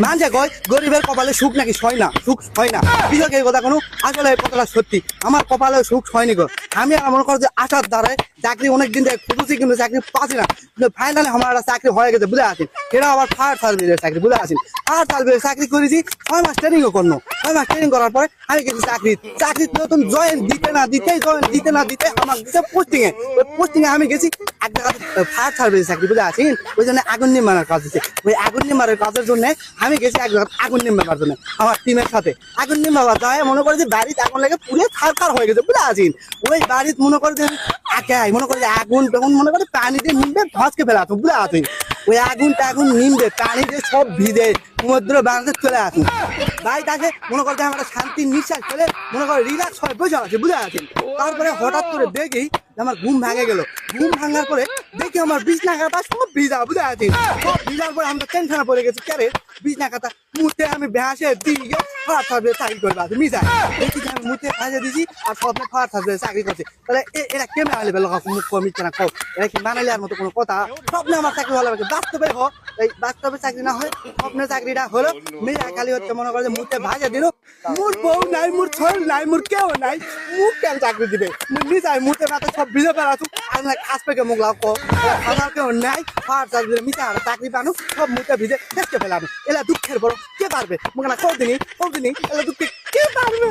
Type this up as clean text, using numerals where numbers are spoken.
মানুষে কয় গরিবের কপালে সুখ নাকি হয় না, সুখ হয় না। বিষয় এই কথা কোনো আসলে এই কথাটা সত্যি। আমার কপালে সুখ হয়নি গো। আমি মনে করো যে আশার দ্বারায় চাকরি অনেকদিন থেকে খুঁজেছি, কিন্তু চাকরি পাচ্ছি না। কিন্তু ফাইনালি আমার একটা চাকরি হয়ে গেছে, বুঝে আছেন। সেটা আবার ফায়ার সার্ভিসের চাকরি, বুঝে আছেন। ফায়ার সার্ভিসের চাকরি করেছি, 6 মাস ট্রেনিংও করলো। 6 মাস ট্রেনিং করার পরে আমি গেছি চাকরি নতুন জয়েন দিতে না দিতে আমার দিতে পোস্টিং এ। ওই পোস্টিং এ আমি গেছি এক জায়গায় ফায়ার সার্ভিসের চাকরি, বুঝে আছেন। ওই জন্য আগুন নির্মাণের কাজ দিচ্ছে। ওই আগুন নির্মাণের কাজের জন্য আমি গেছি এক জায়গায় আগুন নির্মাণের জন্য আমার টিমের সাথে। আগুন নির্মাণ যায় মনে করে যে বাড়িতে আগুন লেগে পুড়ে থারকার হয়ে গেছে, বুঝে আছেন। ওই বাড়িতে মনে করে যে একাই মনে করে যে আগুন তখন মনে করে পানি দিয়ে নিমবে ধসকে ফেলাতো, বুঝে আছেন। ওই আগুনটা এখন নিমবে পানি দিয়ে সব ভিজে সমুদ্র বাংলাদেশ চলে আসুন। ভাই তাকে মনে করতে আমরা শান্তির নিঃশ্বাস ফেলে মনে করে রিল্যাক্স হয়ে বসে আছে, বুঝে আছেন। তারপরে হঠাৎ করে দেখি আমার ঘুম ভেঙে গেল। ঘুম ভাঙার পরে দেখি আমার বিছনা খাতা সব ভিজা, বুঝে আছেন। সব ভিজার পরে আমরা টেনশনে পড়ে গেছি, কে রে বিছনা খাতা মুহূর্তে আমি ভেসে দিয়ে ফায়ার সার্ভিসে চাকরি করবো আছে মিশা। দেখি যে আমি মুহূর্তে ভাসে দিছি আর স্বপ্নে ফায়ার সার্ভিসে চাকরি করছে। তাহলে এরা কেমন আলে বেলা মুখ মিথ্যা না খাও, এরা কি বানাইলে আর মতো কোনো কথা? স্বপ্নে আমার চাকরি ভালো লাগে, বাস্তবে হোক এই বাস্তবে চাকরি না হয় স্বপ্নে চাকরিটা হলো মেয়েরা খালি হচ্ছে মনে করে যে মুহূর্তে ভাসে দিল। মোর বউ নাই, মোর ছল নাই, মোর কেউ নাই, মুখ কেন চাকরি দিবে? মিশাই মুহূর্তে মাথা সব ভিজে বেড়াচ্ছ আর না কাজ পেকে মুখ লাভ খাবার কেউ নাই। ফায়ার সার্ভিসে মিশা আর চাকরি পানো সব মুহূর্তে ভিজে দেখতে ফেলানো। এলা দুঃখের বড় কে পারবে? মুখ না কদিনই এলা দুঃখে কে পারবে?